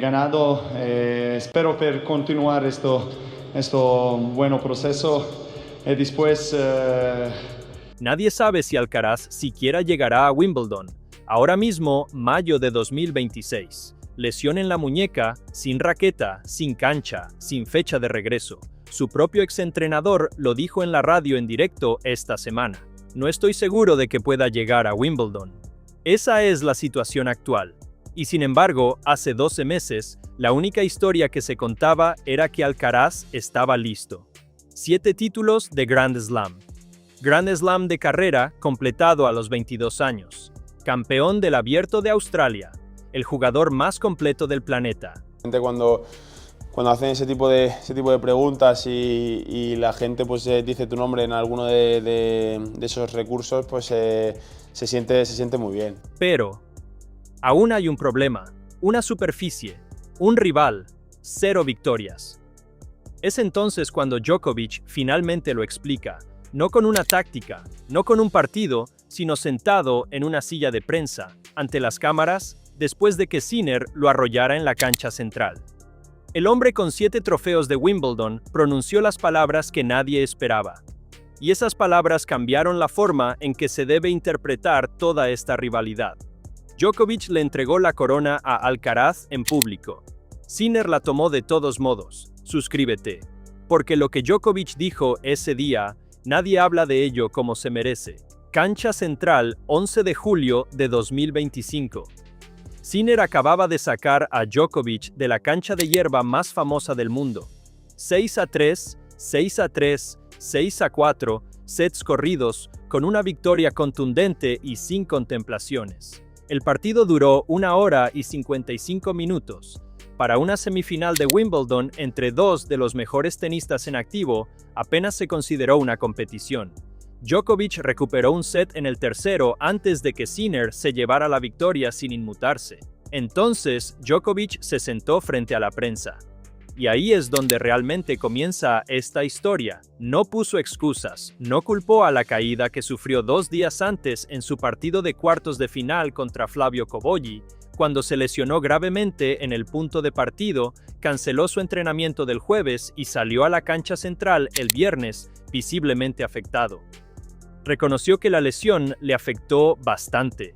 ganado. Espero per continuar esto bueno proceso. Y después... Nadie sabe si Alcaraz siquiera llegará a Wimbledon. Ahora mismo, mayo de 2026. Lesión en la muñeca, sin raqueta, sin cancha, sin fecha de regreso. Su propio exentrenador lo dijo en la radio en directo esta semana. No estoy seguro de que pueda llegar a Wimbledon. Esa es la situación actual. Y sin embargo, hace 12 meses, la única historia que se contaba era que Alcaraz estaba listo. 7 títulos de Grand Slam. Grand Slam de carrera completado a los 22 años. Campeón del Abierto de Australia. El jugador más completo del planeta. Cuando hacen ese tipo de preguntas y la gente pues dice tu nombre en alguno de esos recursos, pues se siente muy bien. Pero aún hay un problema, una superficie, un rival, 0 victorias. Es entonces cuando Djokovic finalmente lo explica, no con una táctica, no con un partido, sino sentado en una silla de prensa, ante las cámaras, después de que Sinner lo arrollara en la cancha central. El hombre con 7 trofeos de Wimbledon pronunció las palabras que nadie esperaba. Y esas palabras cambiaron la forma en que se debe interpretar toda esta rivalidad. Djokovic le entregó la corona a Alcaraz en público. Sinner la tomó de todos modos. Suscríbete. Porque lo que Djokovic dijo ese día, nadie habla de ello como se merece. Cancha Central, 11 de julio de 2025. Sinner acababa de sacar a Djokovic de la cancha de hierba más famosa del mundo. 6-3, 6-3, 6-4, sets corridos, con una victoria contundente y sin contemplaciones. El partido duró 1 hora y 55 minutos. Para una semifinal de Wimbledon entre 2 de los mejores tenistas en activo, apenas se consideró una competición. Djokovic recuperó un set en el tercero antes de que Sinner se llevara la victoria sin inmutarse. Entonces, Djokovic se sentó frente a la prensa. Y ahí es donde realmente comienza esta historia. No puso excusas, no culpó a la caída que sufrió 2 días antes en su partido de cuartos de final contra Flavio Cobolli, cuando se lesionó gravemente en el punto de partido, canceló su entrenamiento del jueves y salió a la cancha central el viernes, visiblemente afectado. Reconoció que la lesión le afectó bastante.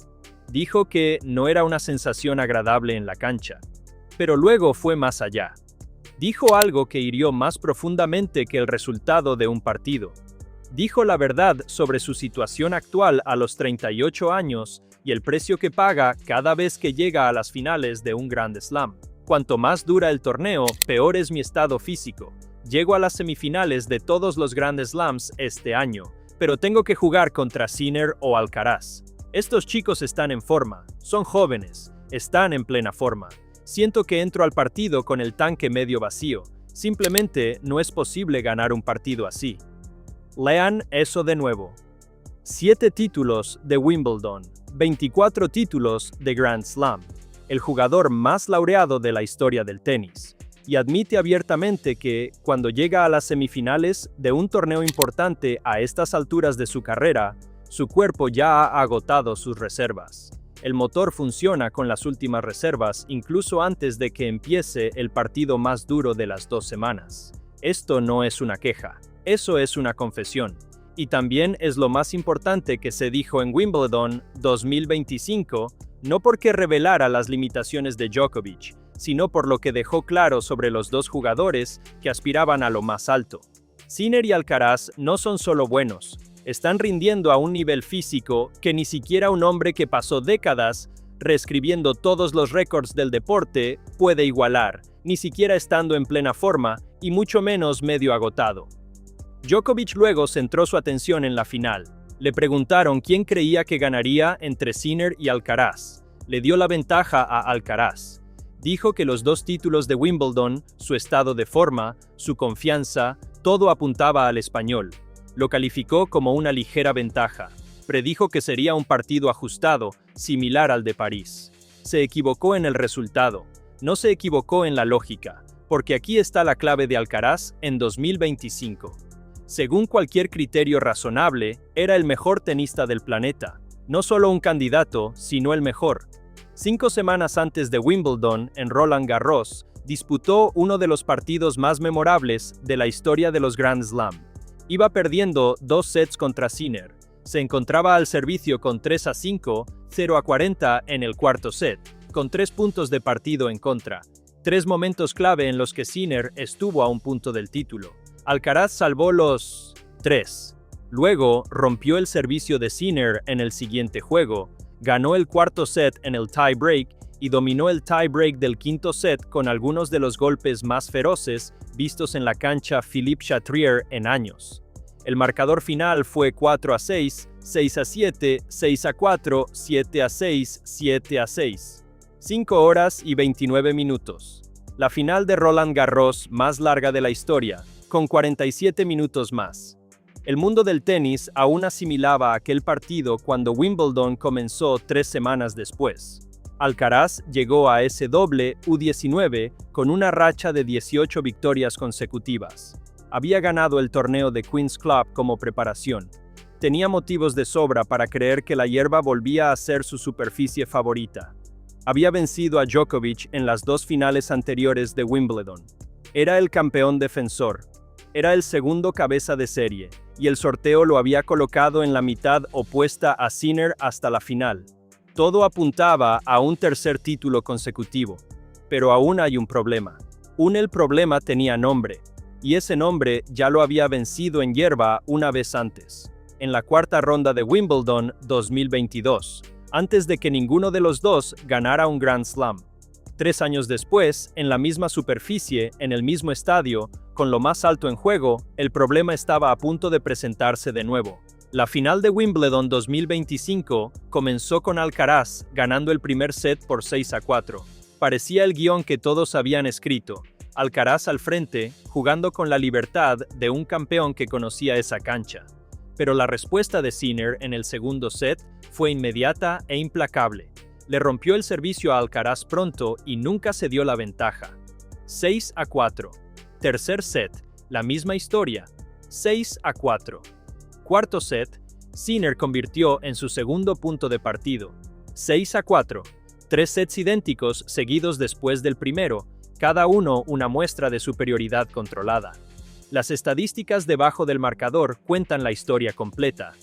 Dijo que no era una sensación agradable en la cancha. Pero luego fue más allá. Dijo algo que hirió más profundamente que el resultado de un partido. Dijo la verdad sobre su situación actual a los 38 años y el precio que paga cada vez que llega a las finales de un Grand Slam. Cuanto más dura el torneo, peor es mi estado físico. Llego a las semifinales de todos los Grand Slams este año, pero tengo que jugar contra Sinner o Alcaraz. Estos chicos están en forma, son jóvenes, están en plena forma. Siento que entro al partido con el tanque medio vacío. Simplemente no es posible ganar un partido así. Lean eso de nuevo. 7 títulos de Wimbledon, 24 títulos de Grand Slam. El jugador más laureado de la historia del tenis. Y admite abiertamente que, cuando llega a las semifinales de un torneo importante a estas alturas de su carrera, su cuerpo ya ha agotado sus reservas. El motor funciona con las últimas reservas incluso antes de que empiece el partido más duro de las 2 semanas. Esto no es una queja, eso es una confesión. Y también es lo más importante que se dijo en Wimbledon 2025, no porque revelara las limitaciones de Djokovic, sino por lo que dejó claro sobre los dos jugadores que aspiraban a lo más alto. Sinner y Alcaraz no son solo buenos, están rindiendo a un nivel físico que ni siquiera un hombre que pasó décadas reescribiendo todos los récords del deporte puede igualar, ni siquiera estando en plena forma y mucho menos medio agotado. Djokovic luego centró su atención en la final. Le preguntaron quién creía que ganaría entre Sinner y Alcaraz. Le dio la ventaja a Alcaraz. Dijo que los 2 títulos de Wimbledon, su estado de forma, su confianza, todo apuntaba al español. Lo calificó como una ligera ventaja. Predijo que sería un partido ajustado, similar al de París. Se equivocó en el resultado. No se equivocó en la lógica, porque aquí está la clave de Alcaraz en 2025. Según cualquier criterio razonable, era el mejor tenista del planeta. No solo un candidato, sino el mejor. 5 semanas antes de Wimbledon, en Roland Garros, disputó uno de los partidos más memorables de la historia de los Grand Slam. Iba perdiendo 2 sets contra Sinner. Se encontraba al servicio con 3-5, 0-40 en el cuarto set, con 3 puntos de partido en contra. 3 momentos clave en los que Sinner estuvo a un punto del título. Alcaraz salvó los 3. Luego, rompió el servicio de Sinner en el siguiente juego, ganó el cuarto set en el tie-break y dominó el tie-break del quinto set con algunos de los golpes más feroces vistos en la cancha Philippe Chatrier en años. El marcador final fue 4-6, 6-7, 6-4, 7-6, 7-6. 5 horas y 29 minutos. La final de Roland Garros más larga de la historia, con 47 minutos más. El mundo del tenis aún asimilaba aquel partido cuando Wimbledon comenzó 3 semanas después. Alcaraz llegó a ese doble U19 con una racha de 18 victorias consecutivas. Había ganado el torneo de Queen's Club como preparación. Tenía motivos de sobra para creer que la hierba volvía a ser su superficie favorita. Había vencido a Djokovic en las 2 finales anteriores de Wimbledon. Era el campeón defensor. Era el segundo cabeza de serie, y el sorteo lo había colocado en la mitad opuesta a Sinner hasta la final. Todo apuntaba a un tercer título consecutivo. Pero aún hay un problema. El problema tenía nombre, y ese nombre ya lo había vencido en hierba una vez antes, en la cuarta ronda de Wimbledon 2022, antes de que ninguno de los dos ganara un Grand Slam. 3 años después, en la misma superficie, en el mismo estadio, con lo más alto en juego, el problema estaba a punto de presentarse de nuevo. La final de Wimbledon 2025 comenzó con Alcaraz ganando el primer set por 6-4. Parecía el guión que todos habían escrito. Alcaraz al frente, jugando con la libertad de un campeón que conocía esa cancha. Pero la respuesta de Sinner en el segundo set fue inmediata e implacable. Le rompió el servicio a Alcaraz pronto y nunca se dio la ventaja. 6-4. Tercer set, la misma historia. 6-4. Cuarto set, Sinner convirtió en su segundo punto de partido. 6-4. 3 sets idénticos seguidos después del primero, cada uno una muestra de superioridad controlada. Las estadísticas debajo del marcador cuentan la historia completa.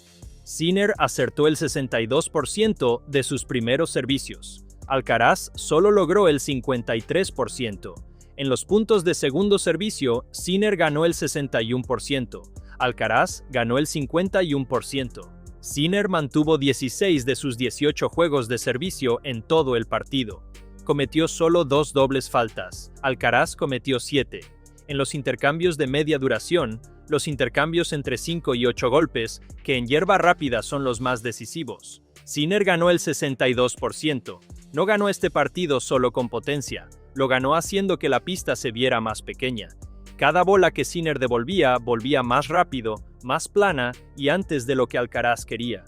Sinner acertó el 62% de sus primeros servicios. Alcaraz solo logró el 53%. En los puntos de segundo servicio, Sinner ganó el 61%. Alcaraz ganó el 51%. Sinner mantuvo 16 de sus 18 juegos de servicio en todo el partido. Cometió solo 2 dobles faltas. Alcaraz cometió 7. En los intercambios de media duración, los intercambios entre 5 y 8 golpes, que en hierba rápida son los más decisivos, Sinner ganó el 62%. No ganó este partido solo con potencia, lo ganó haciendo que la pista se viera más pequeña. Cada bola que Sinner devolvía volvía más rápido, más plana y antes de lo que Alcaraz quería.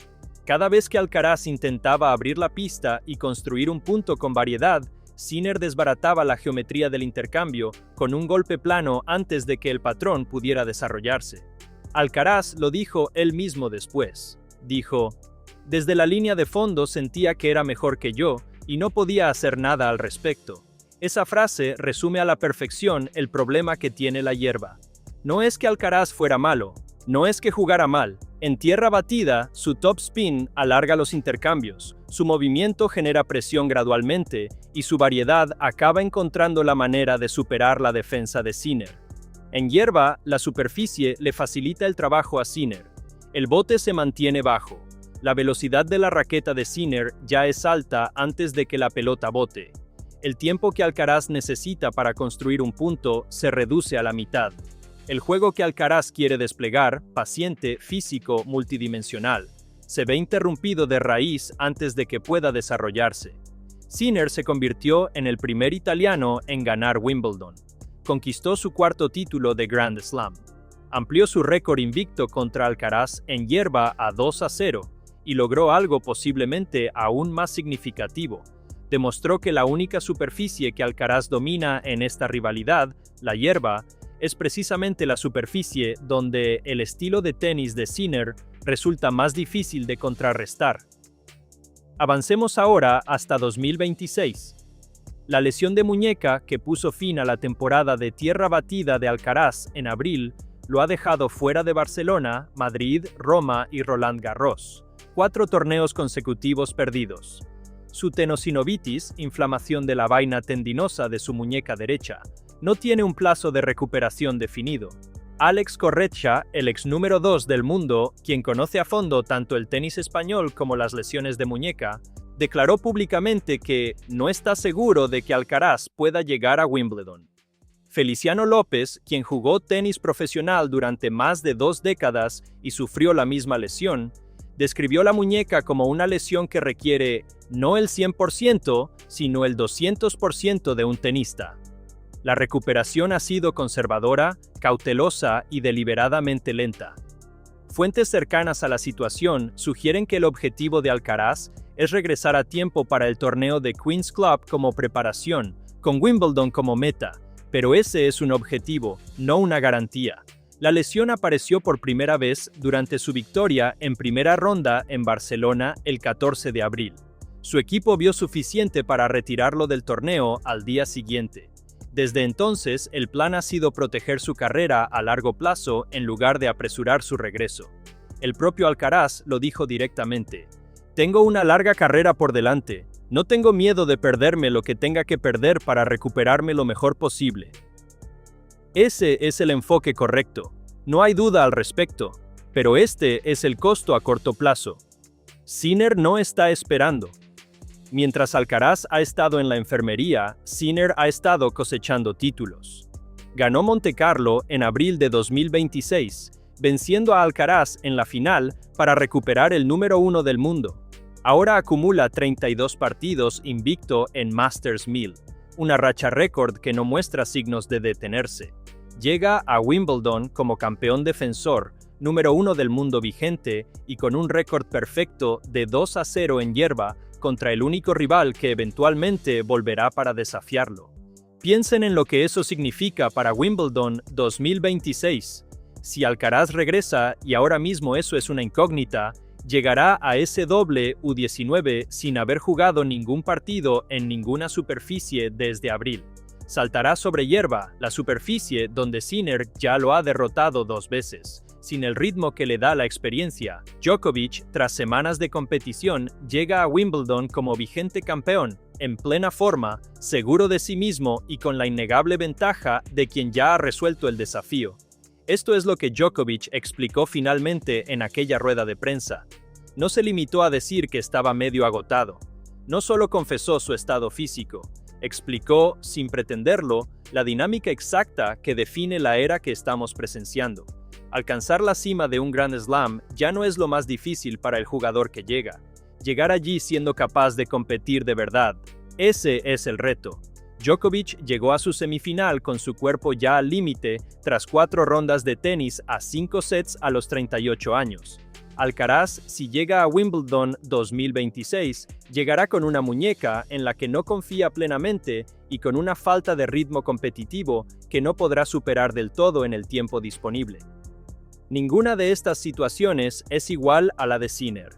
Cada vez que Alcaraz intentaba abrir la pista y construir un punto con variedad, Sinner desbarataba la geometría del intercambio con un golpe plano antes de que el patrón pudiera desarrollarse. Alcaraz lo dijo él mismo después. Dijo: "Desde la línea de fondo sentía que era mejor que yo y no podía hacer nada al respecto". Esa frase resume a la perfección el problema que tiene la hierba. No es que Alcaraz fuera malo, no es que jugara mal. En tierra batida, su top spin alarga los intercambios, su movimiento genera presión gradualmente y su variedad acaba encontrando la manera de superar la defensa de Sinner. En hierba, la superficie le facilita el trabajo a Sinner. El bote se mantiene bajo. La velocidad de la raqueta de Sinner ya es alta antes de que la pelota bote. El tiempo que Alcaraz necesita para construir un punto se reduce a la mitad. El juego que Alcaraz quiere desplegar, paciente, físico, multidimensional, se ve interrumpido de raíz antes de que pueda desarrollarse. Sinner se convirtió en el primer italiano en ganar Wimbledon. Conquistó su cuarto título de Grand Slam. Amplió su récord invicto contra Alcaraz en hierba a 2-0 y logró algo posiblemente aún más significativo. Demostró que la única superficie que Alcaraz domina en esta rivalidad, la hierba, es precisamente la superficie donde el estilo de tenis de Sinner resulta más difícil de contrarrestar. Avancemos ahora hasta 2026. La lesión de muñeca que puso fin a la temporada de tierra batida de Alcaraz en abril lo ha dejado fuera de Barcelona, Madrid, Roma y Roland Garros. 4 torneos consecutivos perdidos. Su tenosinovitis, inflamación de la vaina tendinosa de su muñeca derecha, no tiene un plazo de recuperación definido. Alex Corretja, el ex número 2 del mundo, quien conoce a fondo tanto el tenis español como las lesiones de muñeca, declaró públicamente que no está seguro de que Alcaraz pueda llegar a Wimbledon. Feliciano López, quien jugó tenis profesional durante más de 2 décadas y sufrió la misma lesión, describió la muñeca como una lesión que requiere no el 100%, sino el 200% de un tenista. La recuperación ha sido conservadora, cautelosa y deliberadamente lenta. Fuentes cercanas a la situación sugieren que el objetivo de Alcaraz es regresar a tiempo para el torneo de Queen's Club como preparación, con Wimbledon como meta, pero ese es un objetivo, no una garantía. La lesión apareció por primera vez durante su victoria en primera ronda en Barcelona el 14 de abril. Su equipo vio suficiente para retirarlo del torneo al día siguiente. Desde entonces, el plan ha sido proteger su carrera a largo plazo en lugar de apresurar su regreso. El propio Alcaraz lo dijo directamente: "Tengo una larga carrera por delante. No tengo miedo de perderme lo que tenga que perder para recuperarme lo mejor posible". Ese es el enfoque correcto. No hay duda al respecto. Pero este es el costo a corto plazo. Sinner no está esperando. Mientras Alcaraz ha estado en la enfermería, Sinner ha estado cosechando títulos. Ganó Montecarlo en abril de 2026, venciendo a Alcaraz en la final para recuperar el número 1 del mundo. Ahora acumula 32 partidos invicto en Masters 1000, una racha récord que no muestra signos de detenerse. Llega a Wimbledon como campeón defensor, número 1 del mundo vigente y con un récord perfecto de 2-0 en hierba contra el único rival que eventualmente volverá para desafiarlo. Piensen en lo que eso significa para Wimbledon 2026. Si Alcaraz regresa, y ahora mismo eso es una incógnita, llegará a ese doble U19 sin haber jugado ningún partido en ninguna superficie desde abril. Saltará sobre hierba, la superficie donde Sinner ya lo ha derrotado 2 veces. Sin el ritmo que le da la experiencia, Djokovic, tras semanas de competición, llega a Wimbledon como vigente campeón, en plena forma, seguro de sí mismo y con la innegable ventaja de quien ya ha resuelto el desafío. Esto es lo que Djokovic explicó finalmente en aquella rueda de prensa. No se limitó a decir que estaba medio agotado. No solo confesó su estado físico, explicó, sin pretenderlo, la dinámica exacta que define la era que estamos presenciando. Alcanzar la cima de un Grand Slam ya no es lo más difícil para el jugador que llega. Llegar allí siendo capaz de competir de verdad, ese es el reto. Djokovic llegó a su semifinal con su cuerpo ya al límite tras 4 rondas de tenis a 5 sets a los 38 años. Alcaraz, si llega a Wimbledon 2026, llegará con una muñeca en la que no confía plenamente y con una falta de ritmo competitivo que no podrá superar del todo en el tiempo disponible. Ninguna de estas situaciones es igual a la de Sinner.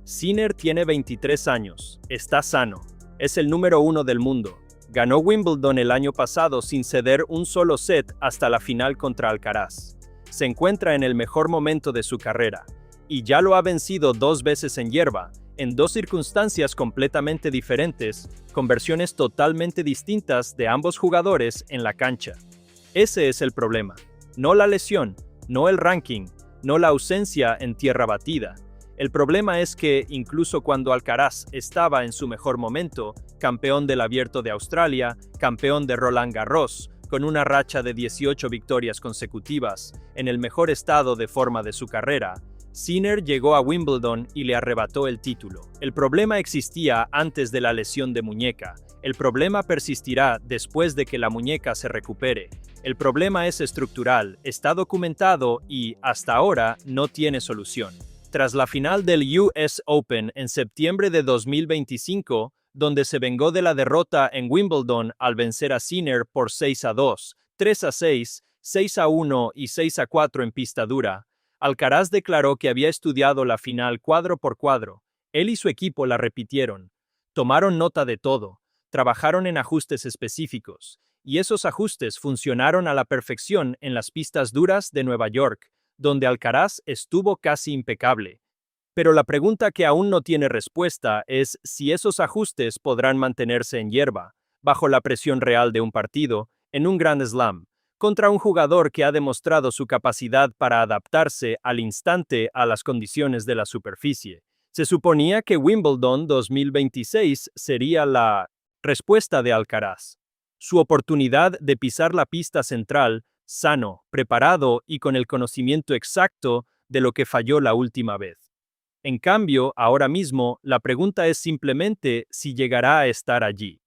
Sinner tiene 23 años, está sano, es el número 1 del mundo. Ganó Wimbledon el año pasado sin ceder un solo set hasta la final contra Alcaraz. Se encuentra en el mejor momento de su carrera, y ya lo ha vencido 2 veces en hierba, en 2 circunstancias completamente diferentes, con versiones totalmente distintas de ambos jugadores en la cancha. Ese es el problema, no la lesión, no el ranking, no la ausencia en tierra batida. El problema es que, incluso cuando Alcaraz estaba en su mejor momento, campeón del Abierto de Australia, campeón de Roland Garros, con una racha de 18 victorias consecutivas, en el mejor estado de forma de su carrera, Sinner llegó a Wimbledon y le arrebató el título. El problema existía antes de la lesión de muñeca. El problema persistirá después de que la muñeca se recupere. El problema es estructural, está documentado y, hasta ahora, no tiene solución. Tras la final del US Open en septiembre de 2025, donde se vengó de la derrota en Wimbledon al vencer a Sinner por 6-2, 3-6, 6-1 y 6-4 en pista dura, Alcaraz declaró que había estudiado la final cuadro por cuadro. Él y su equipo la repitieron. Tomaron nota de todo, trabajaron en ajustes específicos, y esos ajustes funcionaron a la perfección en las pistas duras de Nueva York, donde Alcaraz estuvo casi impecable. Pero la pregunta que aún no tiene respuesta es si esos ajustes podrán mantenerse en hierba, bajo la presión real de un partido, en un Grand Slam, contra un jugador que ha demostrado su capacidad para adaptarse al instante a las condiciones de la superficie. Se suponía que Wimbledon 2026 sería la respuesta de Alcaraz. Su oportunidad de pisar la pista central, sano, preparado y con el conocimiento exacto de lo que falló la última vez. En cambio, ahora mismo, la pregunta es simplemente si llegará a estar allí.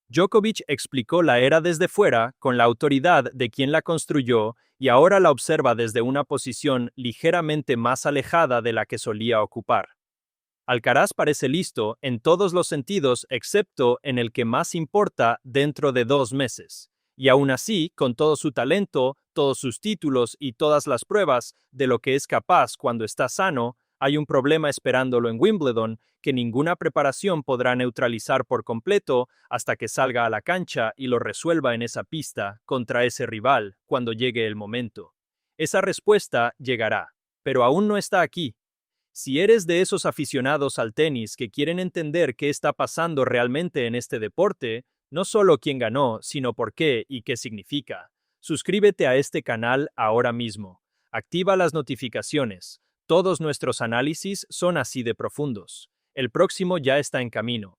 Djokovic explicó la era desde fuera, con la autoridad de quien la construyó, y ahora la observa desde una posición ligeramente más alejada de la que solía ocupar. Alcaraz parece listo en todos los sentidos excepto en el que más importa dentro de 2 meses. Y aún así, con todo su talento, todos sus títulos y todas las pruebas de lo que es capaz cuando está sano, hay un problema esperándolo en Wimbledon que ninguna preparación podrá neutralizar por completo hasta que salga a la cancha y lo resuelva en esa pista contra ese rival cuando llegue el momento. Esa respuesta llegará, pero aún no está aquí. Si eres de esos aficionados al tenis que quieren entender qué está pasando realmente en este deporte, no solo quién ganó, sino por qué y qué significa, suscríbete a este canal ahora mismo. Activa las notificaciones. Todos nuestros análisis son así de profundos. El próximo ya está en camino.